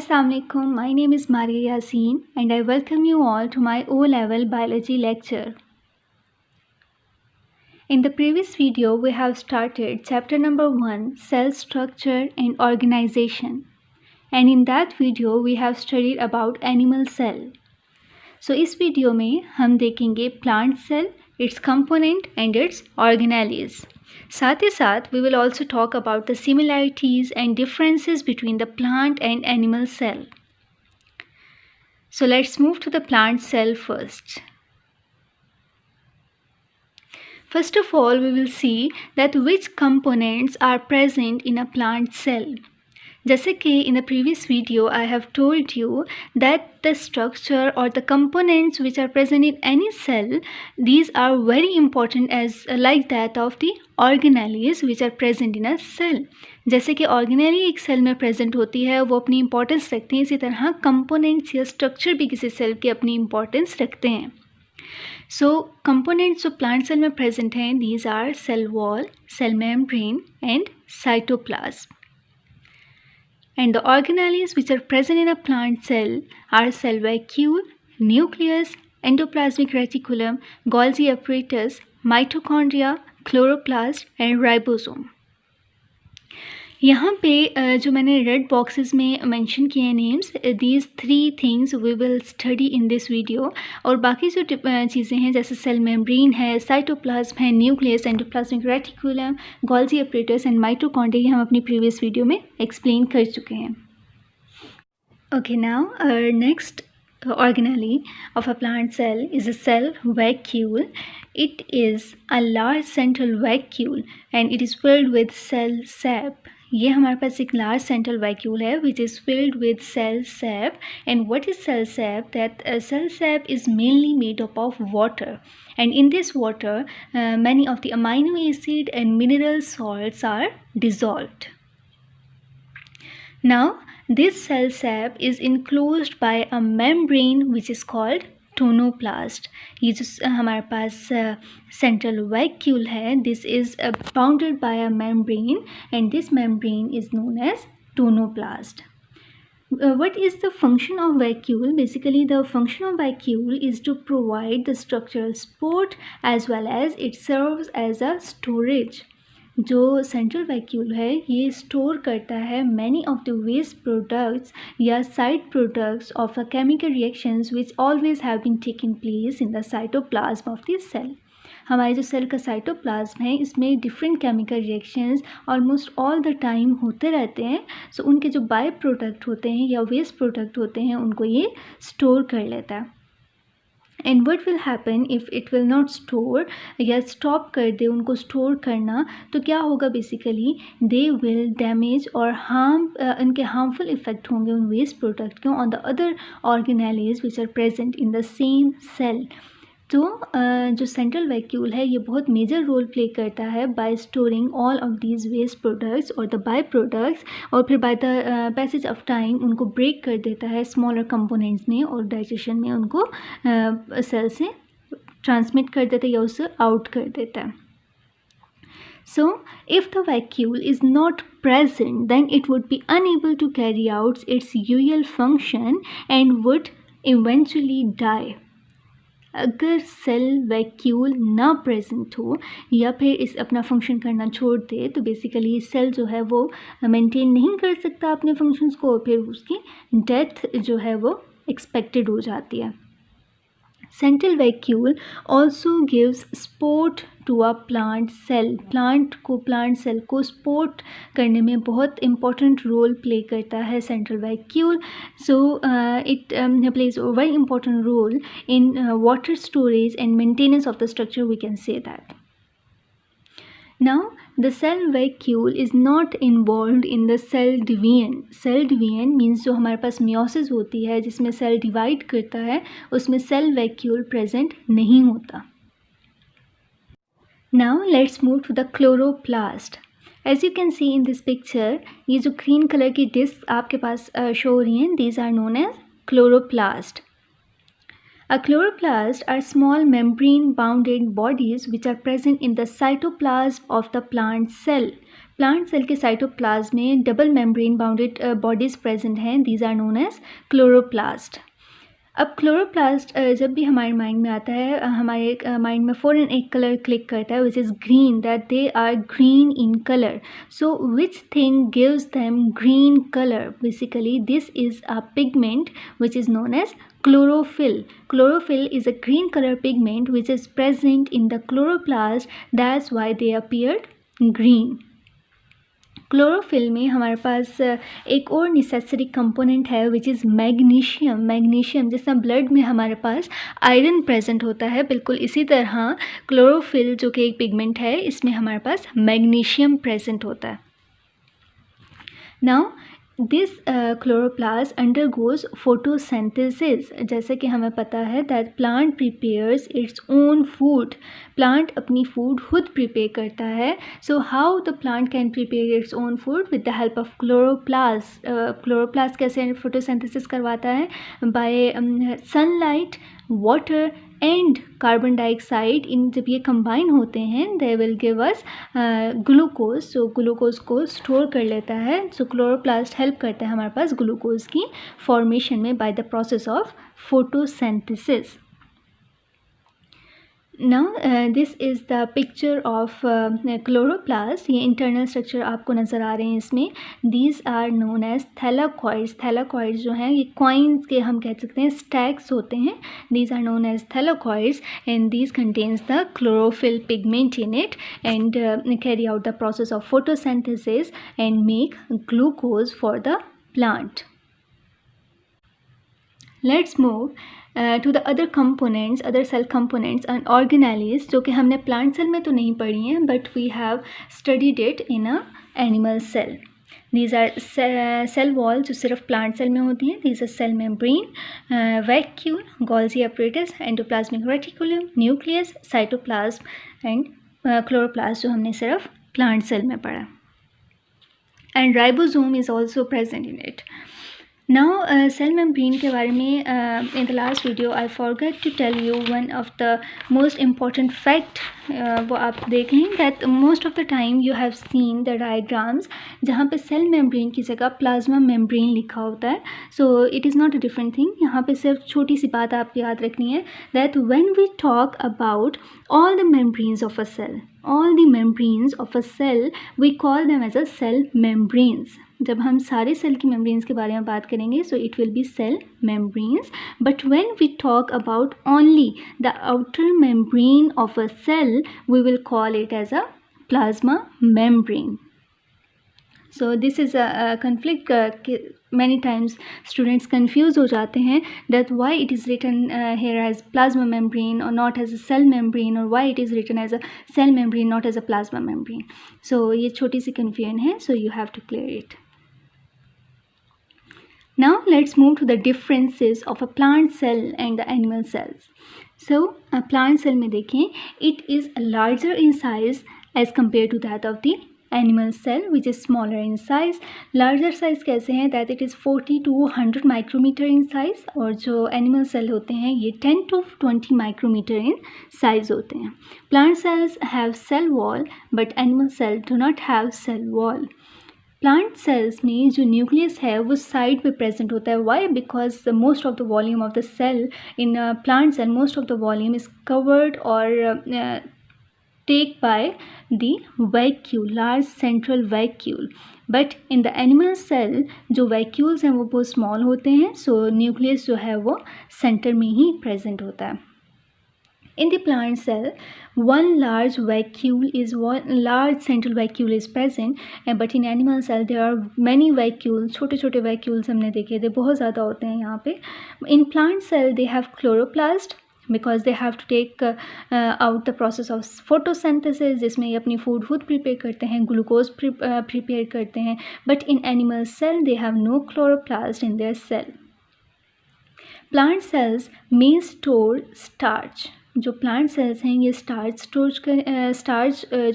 Assalamu alaikum. My name is Maria Yasin and I welcome you all to my O-level biology lecture. In the previous video, we have started chapter number 1, cell structure and organization. And in that video, we have studied about animal cell. So इस video में हम देखेंगे plant cell, its component and its organelles. साथ ही साथ we will also talk about the similarities and differences between the plant and animal cell. So let's move to the plant cell first. First of all, we will see that which components are present in a plant cell. जैसे कि in the previous video I have told you that the structure or the components which are present in any cell, these are very important as like that of the organelles which are present in a cell. जैसे कि organelle एक cell में present होती है, वो अपनी importance रखती हैं, इसी तरह components या structure भी किसी सेल की अपनी importance रखते हैं. So components जो plant cell में present हैं, these are cell wall, cell membrane and cytoplasm. And the organelles which are present in a plant cell are cell vacuole, nucleus, endoplasmic reticulum, Golgi apparatus, mitochondria, chloroplast and ribosome. यहाँ पे जो मैंने red boxes में mention किए हैं names, these 3 things we will study in this video. और बाकी जो चीज़ें हैं जैसे सेल मेम्ब्रेन है, साइटोप्लाज्म है, nucleus, endoplasmic reticulum, Golgi apparatus and mitochondria हम अपनी प्रीवियस वीडियो में एक्सप्लेन कर चुके हैं. Okay, now next organelle of a plant cell is a cell vacuole. It is a large central vacuole and it is filled with cell sap. ये हमारे पास एक large central vacuole है which is filled with cell sap. And what is cell sap? That cell sap is mainly made up of water, and in this water many of the amino acid and mineral salts are dissolved. Now this cell sap is enclosed by a membrane which is called tonoplast. ये जो हमारे पास central vacuole है, this is bounded by a membrane and this membrane is known as tonoplast. What is the function of vacuole? Basically the function of vacuole is to provide the structural support as well as it serves as a storage. जो central vacuole है ये store करता है many of the waste products या side products of a chemical reactions which always have been taking place in the cytoplasm of this cell. हमारे जो cell का cytoplasm है इसमें different chemical reactions almost all the time होते रहते हैं. सो उनके जो बाय प्रोडक्ट होते हैं या वेस्ट प्रोडक्ट होते हैं उनको ये स्टोर कर लेता है. And what will happen if it will not store या स्टॉप कर दे उनको स्टोर करना, तो क्या होगा? बेसिकली दे विल डैमेज और इनके हार्मफुल इफ़ेक्ट होंगे उन वेस्ट प्रोडक्ट के on the other organelles which are present in the same cell. तो जो सेंट्रल वैक्यूल है ये बहुत मेजर रोल प्ले करता है by storing all of these waste products और द बाय प्रोडक्ट्स, और फिर by the passage of time उनको ब्रेक कर देता है स्मॉलर कंपोनेंट्स में और डाइजेशन में उनको सेल से ट्रांसमिट कर देता है या उससे आउट कर देता है. So, if the vacuole is not present, then it would be unable to carry out its usual function and would eventually die. अगर सेल वैक्यूल ना प्रेजेंट हो या फिर इस अपना फंक्शन करना छोड़ दे तो बेसिकली सेल जो है वो मेंटेन नहीं कर सकता अपने फंक्शंस को, और फिर उसकी डेथ जो है वो एक्सपेक्टेड हो जाती है. Central vacuole also gives support to a plant cell. Plant cell को सपोर्ट करने में बहुत इम्पॉर्टेंट रोल प्ले करता है central vacuole. So it plays a very important role in water storage and maintenance of the structure, we can say that. Now the cell vacuole is not involved in the cell division. Cell division means जो हमारे पास meiosis होती है जिसमें cell divide करता है, उसमें cell vacuole present नहीं होता. Now let's move to the chloroplast. As you can see in this picture, ये जो green color की disc आपके पास शो हो रही हैं, these are known as chloroplast. A chloroplast are small membrane-bounded bodies which are present in the cytoplasm of the plant cell. Plant cell के cytoplasm में double membrane bounded bodies present हैं. These are known as chloroplast. अब chloroplast जब भी हमारे mind में आता है, हमारे माइंड में फ़ौरन एक कलर क्लिक करता है which is green, that they are green in colour. So which thing gives them green colour? Basically this is a pigment which is known as chlorophyll. Chlorophyll is a green color pigment which is present in the chloroplast. That's why they appeared green. Chlorophyll में हमारे पास एक और necessary component है which is magnesium. Magnesium जैसा blood में हमारे पास iron present होता है, बिल्कुल इसी तरह क्लोरोफिल जो कि एक पिगमेंट है, इसमें हमारे पास मैग्नीशियम प्रेजेंट होता है. Now this chloroplast undergoes photosynthesis. जैसे कि हमें पता है that plant prepares its own food. Plant अपनी फूड खुद प्रिपेयर करता है. So how the plant can prepare its own food? With the help of chloroplast. Chloroplast कैसे फोटोसिंथेसिस करवाता है? By sunlight, water and carbon dioxide. इन जब ये कंबाइन होते हैं they will give us glucose. So glucose को स्टोर कर लेता है. सो क्लोरोप्लास्ट हेल्प करता है हमारे पास ग्लूकोज की फॉर्मेशन में by the process of photosynthesis. Now this is the picture of chloroplast. ये internal structure आपको नज़र आ रहे हैं इसमें. These are known as thylakoids. Thylakoids जो हैं ये coins के हम कह सकते हैं stacks होते हैं. These are known as thylakoids and these contains the chlorophyll pigment in it and carry out the process of photosynthesis and make glucose for the plant. Let's move to the other components, other cell components and organelles जो कि हमने plant cell में तो नहीं पढ़ी हैं but we have studied it in a animal cell. These are cell wall जो सिर्फ plant cell में होती हैं. These are cell membrane, vacuole, Golgi apparatus, endoplasmic reticulum, nucleus, cytoplasm and chloroplast जो हमने सिर्फ plant cell में पढ़ा. And ribosome is also present in it. Now cell membrane के बारे में in the last video I forgot to tell you one of the most important fact. वो आप देख लें that most of the time you have seen the diagrams जहाँ पे cell membrane की जगह plasma membrane लिखा होता है. So it is not a different thing. यहाँ पे सिर्फ छोटी सी बात आपको याद रखनी है that when we talk about all the membranes of a cell, all the membranes of a cell we call them as a cell membranes. जब हम सारे सेल की मेम्ब्रेन्स के बारे में बात करेंगे so it will be cell membranes. But when we talk about only the outer membrane of a cell we will call it as a plasma membrane. So this is a conflict. many times students confuse हो जाते हैं that why it is written here as plasma membrane or not as a cell membrane or why it is written as a cell membrane not as a plasma membrane. So ये छोटी सी confusion है, so you have to clear it. Now let's move to the differences of a plant cell and the animal cells. So a plant cell में देखें it is larger in size as compared to that of the animal cell which is smaller in size. Larger size कैसे हैं? that it is 40 to 100 micrometer in size और जो animal cell होते हैं ये 10 to 20 micrometer in size होते हैं. Plant cells have cell wall but animal cell do not have cell wall. Plant cells में जो न्यूक्लियस है वो साइड पे प्रेजेंट होता है. Why? Because most of the volume of the cell in plant cell most of the volume is covered और take by the vacuole, large central vacuole. But in the animal cell जो vacuoles हैं वो बहुत small होते हैं. सो nucleus जो है वो सेंटर में ही प्रेजेंट होता है. In the plant cell, one large central vacuole is present, but in animal cell there are many vacuoles. छोटे vacuoles हमने देखे थे, बहुत ज़्यादा होते हैं यहाँ पे. In plant cell they have chloroplast because they have to take out the process of photosynthesis जिसमें ये अपनी food खुद prepare करते हैं, glucose prepare करते हैं. But in animal cell they have no chloroplast in their cell. Plant cells may store starch. जो plant cells हैं ये स्टार्च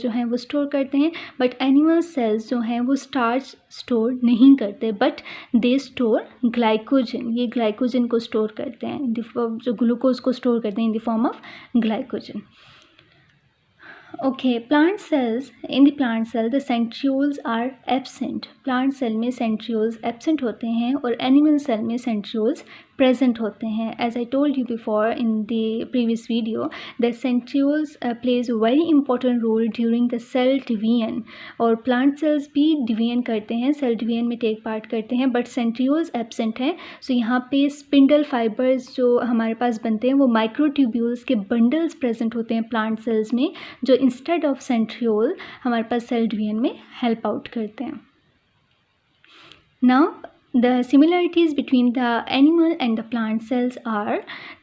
जो हैं वो स्टोर करते हैं, बट एनिमल सेल्स जो हैं वो स्टार्च स्टोर नहीं करते, बट दे स्टोर ग्लाइकोजन। ये ग्लाइकोजन को स्टोर करते हैं, जो ग्लूकोज को स्टोर करते हैं in the form of glycogen. Okay, plant cells, in the plant cell the centrioles are absent. Plant cell में सेंट्रियोल्स एब्सेंट होते हैं और एनिमल सेल में सेंट्रियोल्स प्रेजेंट होते हैं। As I told you before in the previous video that centrioles plays very important role during the cell division, और plant cells भी division करते हैं, सेल डिवीजन में टेक पार्ट करते हैं, बट सेंट्रियोल्स एब्सेंट हैं। सो यहाँ पे स्पिंडल फाइबर्स जो हमारे पास बनते हैं वो माइक्रोट्यूब्यूल्स के बंडल्स प्रेजेंट होते हैं प्लांट सेल्स में, जो इंस्टेड ऑफ सेंट्रियोल हमारे पास सेल डिवीजन में हेल्प आउट करते हैं। Now, the similarities between the animal and the plant cells are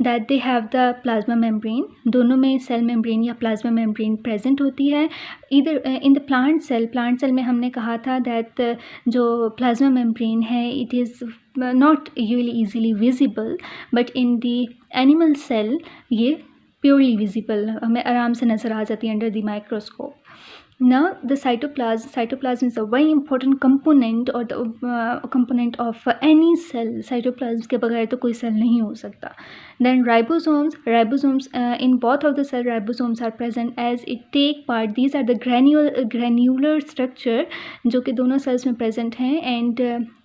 that they have the plasma membrane. दोनों में cell membrane या plasma membrane present होती है। Either in the plant cell में हमने कहा था that जो plasma membrane है it is not really easily visible, but in the animal cell ये purely visible, हमें आराम से नज़र आ जाती है under the microscope. Now the cytoplasm is a very important component or the component of any cell. Cytoplasm के बगैर तो कोई सेल नहीं हो सकता. Then ribosomes in both of the cell ribosomes are present as it take part. These are the granular structure जो कि दोनों cells में present हैं, and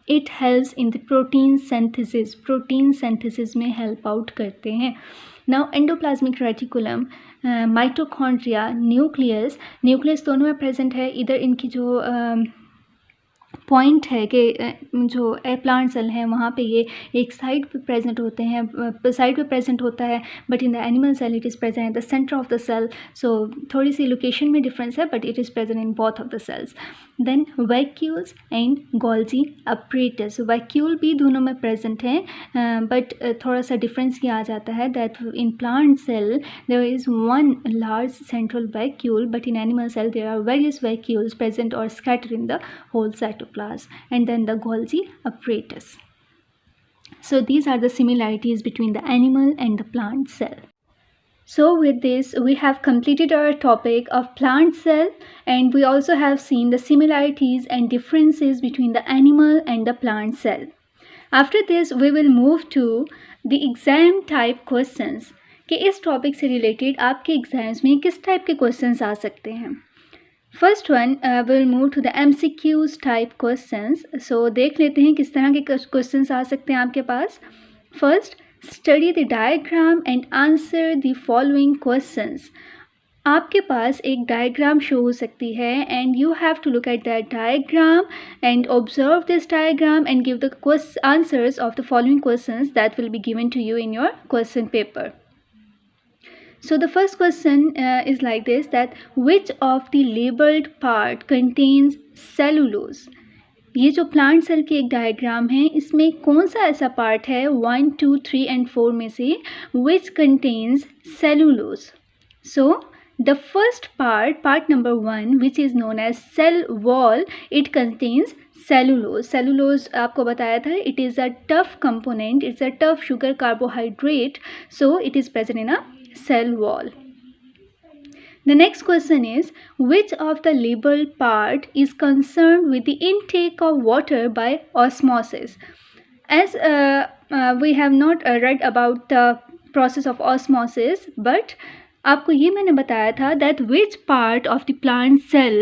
it helps in the protein synthesis में help out करते हैं. Now endoplasmic reticulum, mitochondria, nucleus दोनों में प्रेजेंट है। इधर इनकी जो पॉइंट है कि जो प्लांट सेल हैं वहाँ पे ये एक साइड पे प्रेजेंट होते हैं, साइड पे प्रेजेंट होता है, but in the animal cell it is present at the centre of the cell. So थोड़ी सी लोकेशन में डिफरेंस है, but it is present in both of the cells. Then vacuoles and Golgi apparatus, vacuole भी दोनों में present हैं, but थोड़ा सा डिफरेंस ये आ जाता है that in plant cell there is one large central vacuole, but in animal cell there are various vacuoles present और scattered in the whole cytoplasm, and then the Golgi apparatus. So these are the similarities between the animal and the plant cell. So with this we have completed our topic of plant cell, and we also have seen the similarities and differences between the animal and the plant cell. After this we will move to the exam type questions कि इस topic से related आपके exams में किस type के questions आ सकते हैं। First one will move to the MCQs type questions. So देख लेते हैं किस तरह के क्वेश्चंस आ सकते हैं आपके पास। First, study the diagram and answer the following questions. आपके पास एक डायग्राम शो हो सकती है and you have to look at that diagram and observe this diagram and give the answers of the following questions that will be given to you in your question paper. So the first question is like this, that which of the labeled part contains cellulose? ये जो plant cell की एक diagram है इसमें कौन सा ऐसा part है 1, 2, 3 and 4 में से which contains cellulose? So the first part number 1, which is known as cell wall, it contains cellulose. Cellulose आपको बताया था it is a tough component, it's a tough sugar carbohydrate, so it is present in a cell wall. The next question is, which of the labeled part is concerned with the intake of water by osmosis? As we have not read about the process of osmosis, but आपको ये मैंने बताया था that which part of the plant cell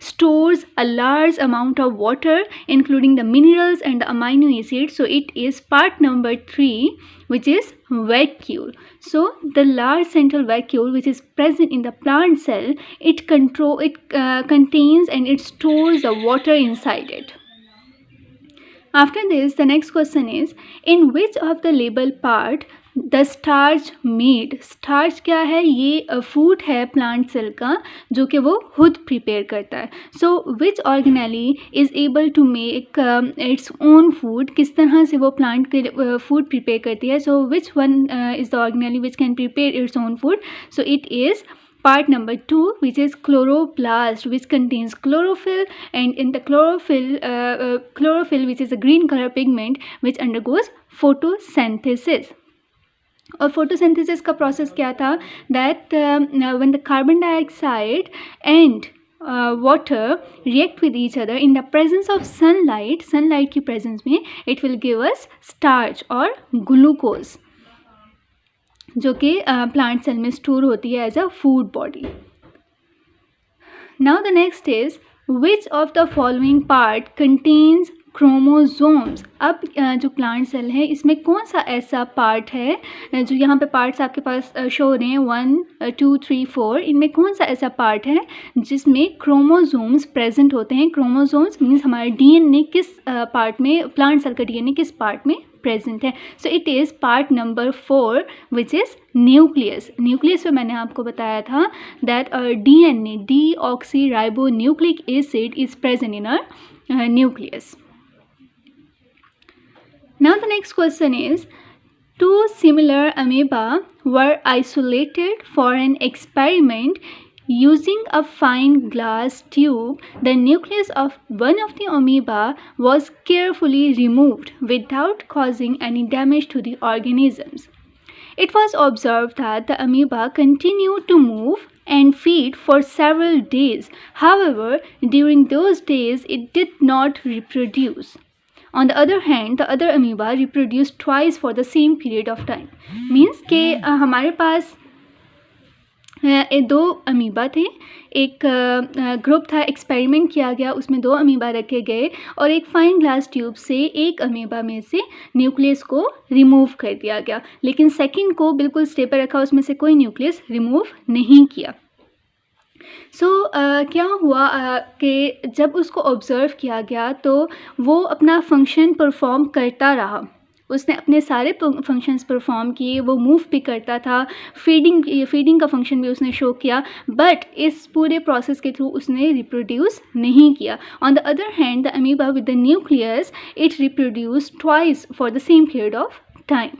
stores a large amount of water including the minerals and the amino acids. So it is part number 3, which is vacuole. So the large central vacuole which is present in the plant cell, it contains and it stores the water inside it. After this, the next question is, in which of the labeled part the starch made? Starch क्या है? ये food है plant cell का जो कि वो खुद prepare करता है. So which organelle is able to make its own food? किस तरह से वो प्लांट के फूड प्रिपेयर करती है? So which one is the organelle which can prepare its own food? So it is part number 2, which is chloroplast, which contains chlorophyll, and in the chlorophyll which is a green color pigment which undergoes photosynthesis. और photosynthesis का process क्या था, that when the carbon dioxide and water react with each other in the presence of sunlight की presence में it will give us starch और glucose, जो कि plant cell में स्टोर होती है as a food body. Now the next is which of the following part contains chromosomes. अब जो प्लांट सेल है इसमें कौन सा ऐसा पार्ट है, जो यहाँ पे पार्ट्स आपके पास शो हो रहे हैं 1 2 3 4, इनमें कौन सा ऐसा पार्ट है जिसमें क्रोमोसोम्स प्रेजेंट होते हैं. क्रोमोसोम्स मीन्स हमारा डीएनए किस पार्ट में, प्लांट सेल का डीएनए किस पार्ट में प्रेजेंट है. सो it is part number 4 which is nucleus. Nucleus में मैंने आपको बताया था that DNA deoxy ribo nucleic acid is present in a nucleus. Now the next question is, two similar amoeba were isolated for an experiment using a fine glass tube. The nucleus of one of the amoeba was carefully removed without causing any damage to the organisms. It was observed that the amoeba continued to move and feed for several days. However, during those days it did not reproduce. On the other hand, the other amoeba reproduced twice for the same period of time. Means कि हमारे पास दो amoeba थे, एक group था, experiment किया गया, उसमें 2 amoeba रखे गए और एक फाइन ग्लास ट्यूब से एक अमीबा में से न्यूक्लियस को रिमूव कर दिया गया, लेकिन सेकंड को बिल्कुल स्टे पर रखा, उसमें से कोई न्यूक्लियस रिमूव नहीं किया. सो क्या हुआ कि जब उसको ऑब्ज़र्व किया गया तो वो अपना फंक्शन परफॉर्म करता रहा, उसने अपने सारे फंक्शंस परफॉर्म किए, वो मूव भी करता था, फीडिंग का फंक्शन भी उसने शो किया, बट इस पूरे प्रोसेस के थ्रू उसने रिप्रोड्यूस नहीं किया. On the other hand the amoeba with the nucleus it reproduce twice for the same period of time.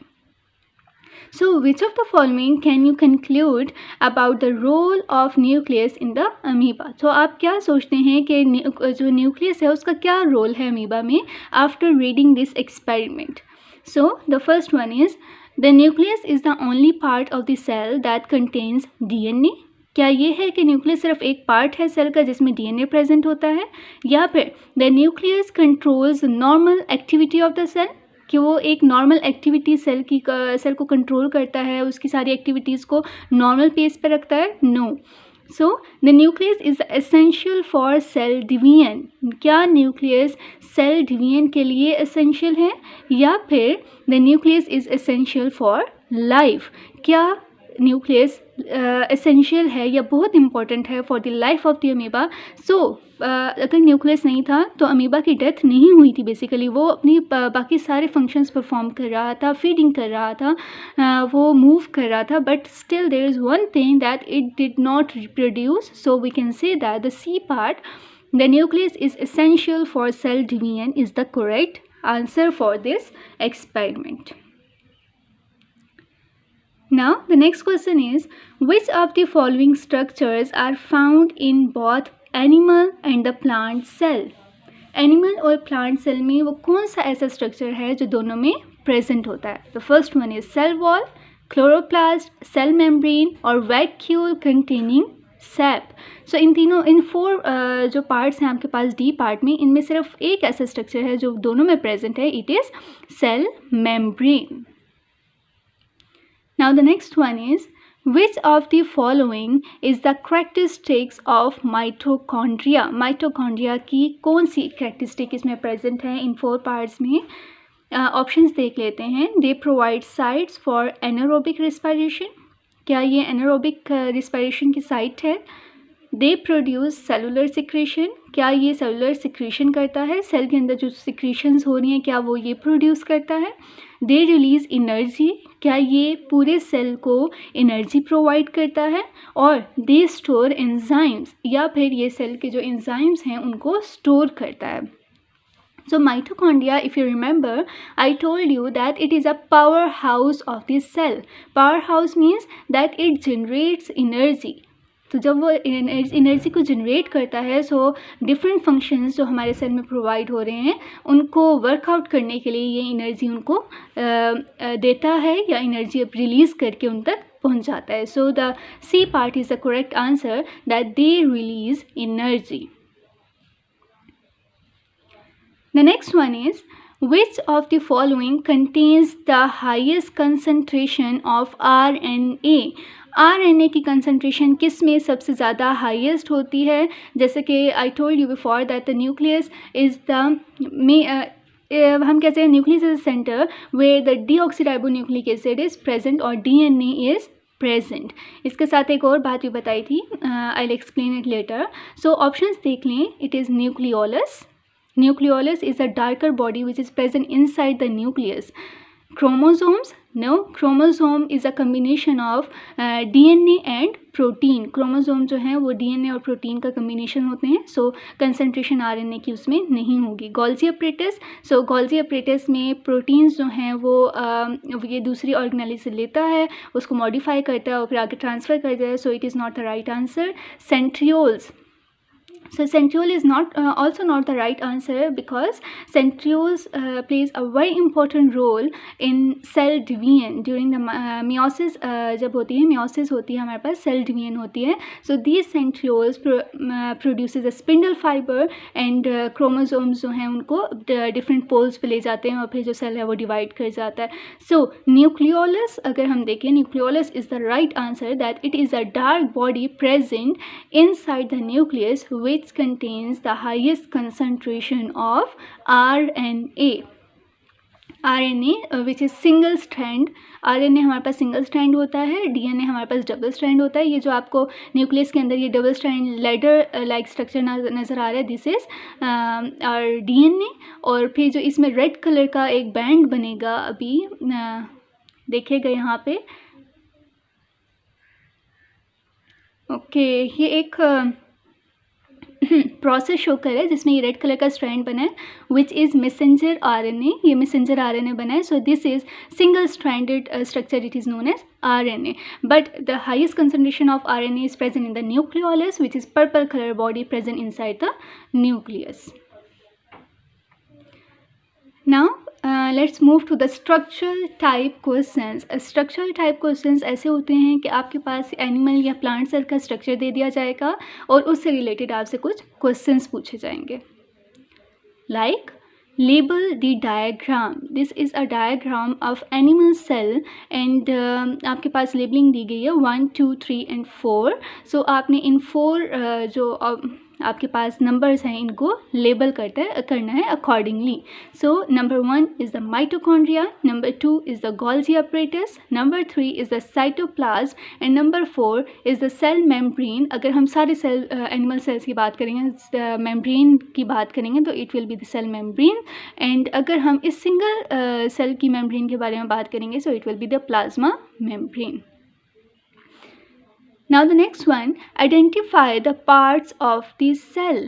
So which of the following can you conclude about the role of nucleus in the amoeba? तो आप क्या सोचते हैं कि जो nucleus है उसका क्या रोल है अमीबा में after reading this experiment? So the first one is, the nucleus is the only part of the cell that contains DNA. क्या ये है कि न्यूक्लियस सिर्फ एक पार्ट है सेल का जिसमें डीएनए प्रेजेंट होता है, या फिर the nucleus controls normal activity of the cell, कि वो एक नॉर्मल एक्टिविटी सेल को कंट्रोल करता है, उसकी सारी एक्टिविटीज़ को नॉर्मल पेस पर रखता है. No. So the nucleus is essential for cell division. क्या न्यूक्लियस सेल डिवीजन के लिए एसेंशियल है, या फिर the nucleus is essential for life. क्या न्यूक्लियस एसेंशियल है या बहुत इंपॉर्टेंट है for the life of the amoeba. So अगर न्यूक्लियस नहीं था तो अमीबा की डेथ नहीं हुई थी. बेसिकली वो अपनी बाकी सारे फंक्शंस परफॉर्म कर रहा था, फीडिंग कर रहा था, वो मूव कर रहा था, but still there is one thing that it did not reproduce. So we can say that the C part, the nucleus is essential for cell division, is the correct answer for this experiment. Now the next question is, which of the following structures are found in both animal and the plant cell? Animal और plant cell में वो कौन सा ऐसा structure है जो दोनों में प्रेजेंट होता है? The first one is cell wall, chloroplast, cell membrane और vacuole containing sap. So in 4 जो पार्ट्स हैं आपके पास डी पार्ट में, इनमें सिर्फ एक ऐसा स्ट्रक्चर है जो दोनों में प्रेजेंट है, it is cell membrane. Now the next one is, which of the following is the characteristics of mitochondria? Mitochondria की कौन सी characteristic इसमें present है इन 4 parts में? ऑप्शंस देख लेते हैं. They provide sites for anaerobic respiration. क्या ये anaerobic respiration की site है? They produce cellular secretion. क्या ये सेलुलर सिक्रीशन करता है? सेल के अंदर जो सिक्रीशंस हो रही हैं क्या वो ये प्रोड्यूस करता है? दे रिलीज़ एनर्जी. क्या ये पूरे सेल को एनर्जी प्रोवाइड करता है? और दे स्टोर एंजाइम्स, या फिर ये सेल के जो एंजाइम्स हैं उनको स्टोर करता है. So mitochondria, if you remember, I told you that it is a powerhouse of the cell. Powerhouse means that it generates energy. तो जब वो एनर्जी को जनरेट करता है, सो डिफरेंट फंक्शंस जो हमारे सेल में प्रोवाइड हो रहे हैं उनको वर्कआउट करने के लिए ये एनर्जी उनको देता है या एनर्जी रिलीज़ करके उन तक पहुंच जाता है. So the C part is the correct answer, that they release energy. The next one is, which of the following contains the highest concentration of RNA? RNA की कंसनट्रेशन किस में सबसे ज़्यादा हाईएस्ट होती है? जैसे कि I told you before that the nucleus is the हम कहते हैं nucleus is centre where the deoxyribonucleic acid is present और DNA इज़ प्रेजेंट. इसके साथ एक और बात भी बताई थी, I will explain it later. So options देख लें. It is nucleolus. Nucleolus is a darker body which is present inside the nucleus. Chromosomes? No. Chromosome is a combination of DNA and protein. Chromosome जो हैं वो DNA और protein का combination होते हैं. So concentration RNA की उसमें नहीं होगी. Golgi apparatus. So Golgi apparatus में proteins जो हैं वो ये दूसरी organelle से लेता है, उसको modify करता है और फिर आगे transfer करता है. So it is not the right answer. Centrioles. So centriole is also not the right answer, because centrioles plays a very important role in cell division during the meiosis. जब होती है meiosis होती है हमारे पास cell division होती है. So these centrioles produces a spindle fiber and chromosomes जो हैं उनको different poles पे ले जाते हैं और फिर जो cell है वो divide कर जाता है. So nucleolus अगर हम देखें, nucleolus is the right answer, that it is a dark body present inside the nucleus which contains the highest concentration of RNA. RNA which is single strand. RNA हमारे पास single strand होता है, DNA हमारे पास double strand होता है. ये जो आपको nucleus के अंदर ये double strand ladder like structure नज़र आ रहा है, दिस इज़ और DNA. और फिर जो इसमें रेड कलर का एक बैंड बनेगा अभी देखिएगा यहाँ पे. ओके, ये एक प्रोसेस शो कर रहा है जिसमें ये रेड कलर का स्ट्रैंड बना है, विच इज़ मैसेंजर RNA. ये मैसेंजर RNA बना है. So this is single stranded structure, it is known as RNA. But the highest concentration of RNA is present in the nucleolus which is purple colour body present inside the nucleus. Now let's move to the structural type questions. Structural type questions ऐसे होते हैं कि आपके पास animal या plant cell का structure दे दिया जाएगा और उससे रिलेटेड आपसे कुछ क्वेश्चंस पूछे जाएंगे. Like, label the diagram. This is a diagram of animal cell and आपके पास लेबलिंग दी गई है 1, 2, 3 and 4. So आपने इन 4 जो आपके पास नंबर्स हैं इनको लेबल करना है accordingly. So number 1 is the mitochondria, number 2 is the Golgi apparatus, number 3 is the cytoplasm and number 4 is the cell membrane. अगर हम सारे सेल एनिमल सेल्स की बात करेंगे, मेम्ब्रेन की बात करेंगे तो it will be the cell membrane. And अगर हम इस सिंगल सेल की मेम्ब्रेन के बारे में बात करेंगे so it will be the plasma membrane. Now the next one, identify the parts of the cell.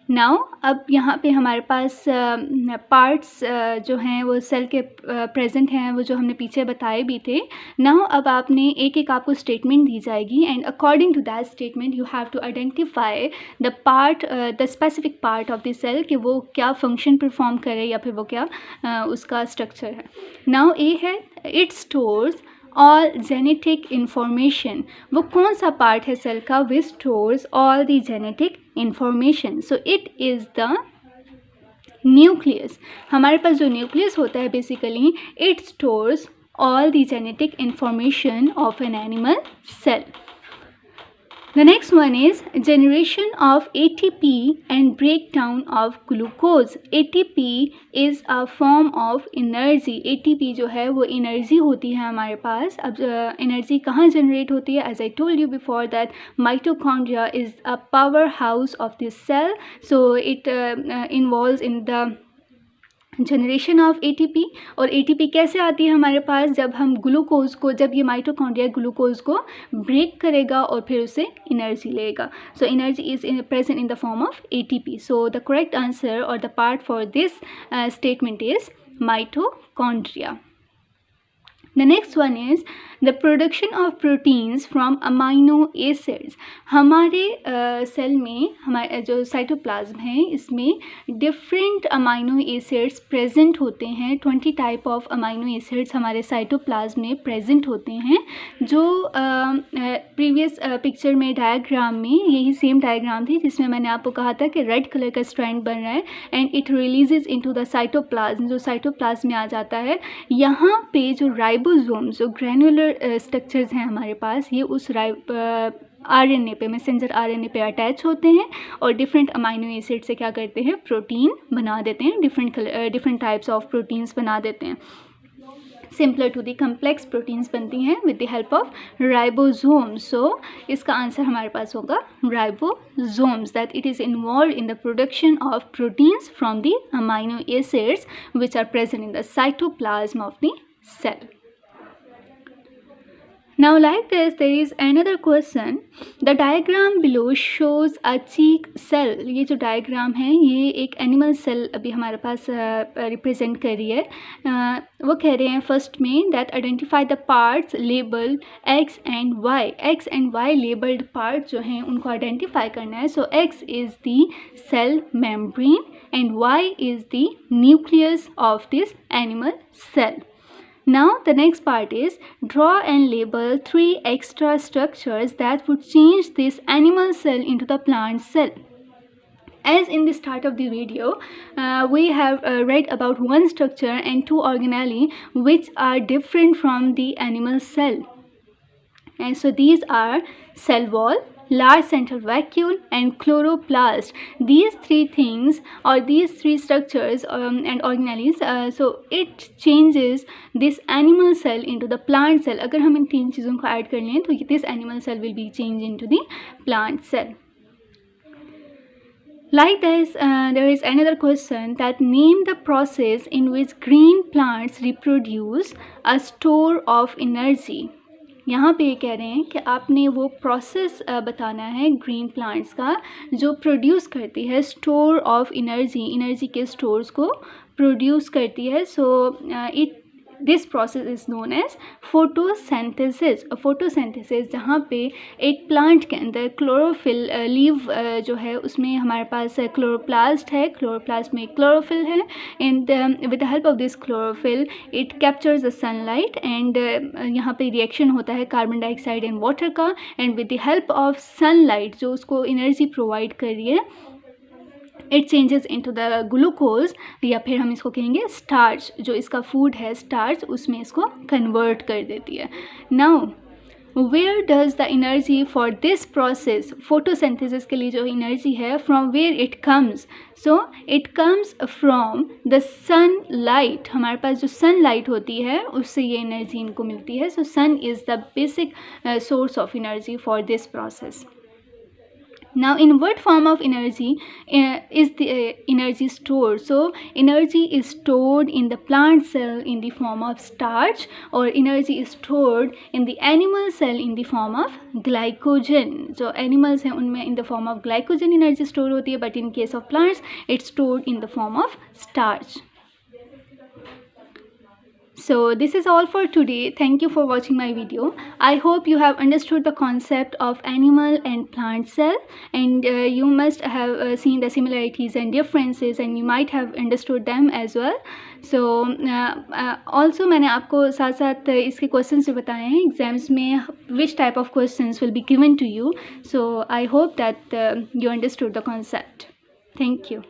Now अब यहाँ पे हमारे पास पार्ट्स जो हैं वो सेल के प्रेजेंट हैं, वो जो हमने पीछे बताए भी थे. नाउ अब आपने एक एक आपको स्टेटमेंट दी जाएगी and according to that statement you have to identify the part, the specific part of the cell कि वो क्या फंक्शन परफॉर्म करे या फिर वो क्या उसका स्ट्रक्चर है. नाउ ए है, it stores all genetic information. वो कौन सा पार्ट है सेल का which stores all the genetic information? So it is the nucleus. हमारे पास जो न्यूक्लियस होता है basically it stores all the genetic information of an animal cell. The next one is generation of ATP and breakdown of glucose. ATP is a form of energy. ATP जो है वो energy होती है हमारे पास. अब energy कहाँ generate होती है? As I told you before that mitochondria is a powerhouse of this cell. So it involves in the generation of ATP. और ATP कैसे आती है हमारे पास? जब हम ग्लूकोज को, जब ये माइटोकॉन्ड्रिया ग्लूकोज को ब्रेक करेगा और फिर उससे एनर्जी लेगा. So energy is present in the form of ATP. So the correct answer और the part for this statement is mitochondria. The next one is the production of proteins from amino acids. हमारे cell में हमारे जो cytoplasm है इसमें different amino acids present होते हैं. 20 type of amino acids हमारे साइटोप्लाज्म में प्रेजेंट होते हैं. जो प्रीवियस पिक्चर में डायग्राम में यही सेम डायग्राम थी जिसमें मैंने आपको कहा था कि रेड कलर का स्ट्रैंड बन रहा है and it releases into the cytoplasm, जो साइटोप्लाज्म में आ जाता है. यहाँ पे जो राइबोसोम्स जो ग्रैनुलर स्ट्रक्चर्स हैं हमारे पास, ये उस आरएनए पे, मैसेंजर आरएनए पे अटैच होते हैं और डिफरेंट अमाइनो एसिड से क्या करते हैं, प्रोटीन बना देते हैं. डिफरेंट टाइप्स ऑफ प्रोटीन्स बना देते हैं. Simpler to the complex proteins बनती हैं with the help of ribosomes. So इसका आंसर हमारे पास होगा ribosomes, that it is involve in the production of proteins from the amino acids which are present in the cytoplasm of the cell. Now like this, there is another question. The diagram below shows a cheek cell. ये जो diagram है ये एक animal cell अभी हमारे पास represent कर रही है. वो कह रहे हैं फर्स्ट में that identify the parts label X and Y. X and Y labelled part जो हैं उनको आइडेंटिफाई करना है. So X is the cell membrane and Y is the nucleus of this animal cell. Now the next part is draw and label 3 extra structures that would change this animal cell into the plant cell. As in the start of the video, we have read about one structure and 2 organelle which are different from the animal cell. And so these are cell wall, large central vacuole and chloroplast. These 3 things or these 3 structures and organelles, so it changes this animal cell into the plant cell. अगर हम इन 3 चीज़ों को add कर लें तो this animal cell will be changed into the plant cell. Like this, there is another question that name the process in which green plants reproduce a store of energy. यहाँ पे ये कह रहे हैं कि आपने वो प्रोसेस बताना है ग्रीन प्लांट्स का जो प्रोड्यूस करती है स्टोर ऑफ एनर्जी के स्टोर्स को प्रोड्यूस करती है. So this process is known as photosynthesis. Photosynthesis जहाँ पे एक प्लांट के अंदर क्लोरोफिल लीव जो है उसमें हमारे पास क्लोरोप्लास्ट है, क्लोरोप्लास्ट में क्लोरोफिल है and with the help of this chlorophyll it captures the sunlight and यहाँ पे रिएक्शन होता है कार्बन डाइऑक्साइड एंड वाटर का and with the help of sunlight जो उसको एनर्जी प्रोवाइड कर रही है it changes into the glucose या फिर हम इसको कहेंगे स्टार्च, जो इसका फूड है स्टार्च उसमें इसको कन्वर्ट कर देती है. Now where does the energy for this process, photosynthesis के लिए जो एनर्जी है from where it comes. So it comes from the sunlight. हमारे पास जो सनलाइट होती है उससे ये एनर्जी इनको मिलती है. So sun is the basic source of energy for this process. Now in what form of energy is the energy stored? So energy is stored in the plant cell in the form of starch or energy is stored in the animal cell in the form of glycogen. जो animals हैं उनमें in the form of glycogen energy store होती है but in case of plants it's stored in the form of starch. So this is all for today. Thank you for watching my video. I hope you have understood the concept of animal and plant cell and you must have seen the similarities and differences and you might have understood them as well. So also मैंने आपको साथ साथ इसके questions भी बताए हैं exams में which type of questions will be given to you. So I hope that you understood the concept. Thank you.